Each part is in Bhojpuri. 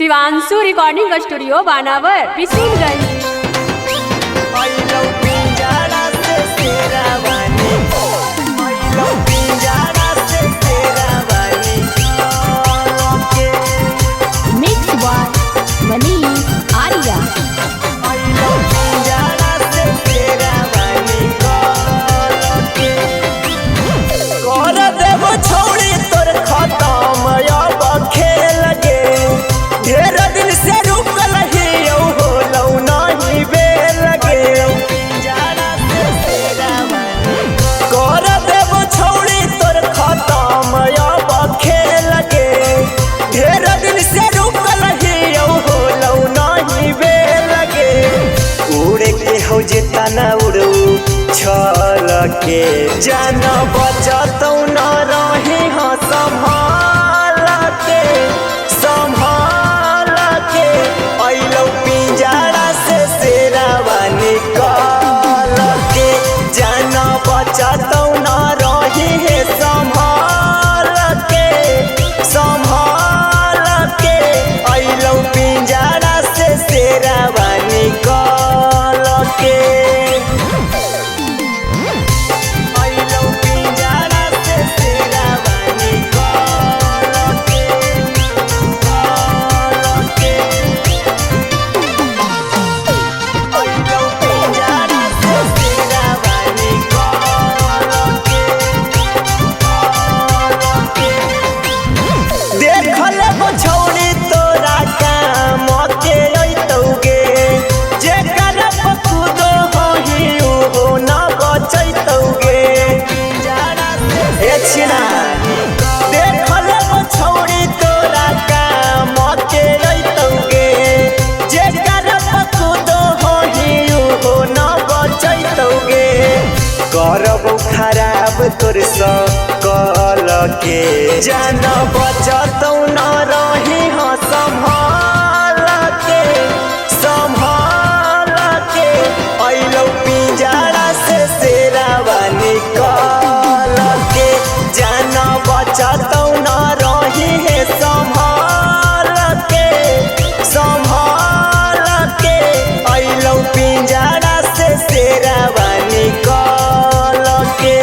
Shivanshu recording studio Banawar Bishunganj. Mix by Manish Arya. छोड़ी तोर खत्म अब खेल गे, ढेर दिन से रुकल ही हो नहीं बेल गे। कर देव छोड़ी तोर खत्म अब खेल गे, ढेर दिन से रुकल ही हो नहीं बेल गे। उड़े के हो जेता न उड़ू छल के जान बचतौ न रही हाँ संभाल के अइलौ पिंजरा से शेरवा निकाल के जान बचतौ न रही है संभाल के अइलौ पिंजरा से शेरवा निकाल के। छोड़ी तोरा काम के अइतौगे, जेकर खुद होही हो न बचैतौगे। छिना देखल छोड़ी तोरा काम के अइतौगे, जेकर खुद होही हो न बचैतौगे। करबौ खराब तोर सकल के जान बचतौ न रही हाँ संभाल के अइलौ पिंजरा से शेरवा निकाल के जान बचतौ न रही है संभाल के अइलौ पिंजरा से शेरवा निकाल के।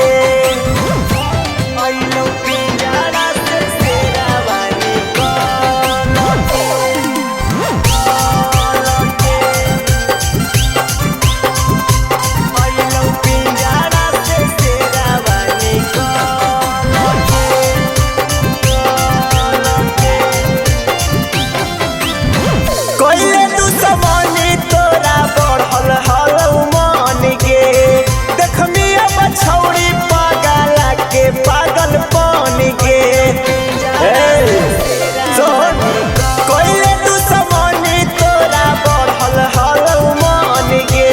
कोइले दुश्मनी तोरा बढ़ल हलौ मन गे, देखमी अब छौड़ी पागल के पागल बन गे। कोइले दुश्मनी तोरा बढ़ल हलौ मन गे,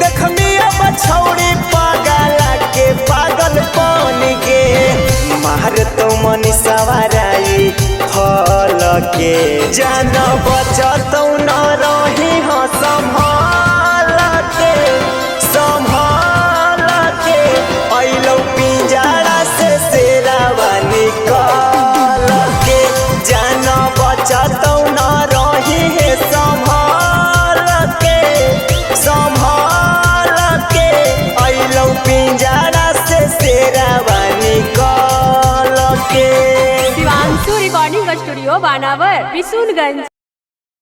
देखमी अब छौड़ी पागल के पागल बन गे। मार तो मनी सवाराई फल के जान बचतौ न रही हाँ संभाल के अइलौ पिंजरा से शेरवा निकाल के जान बचतौ न रही है संभाल के अइलौ पिंजरा से शेरवा निकाल के। Shivanshu recording studio Banawar Bishunganj.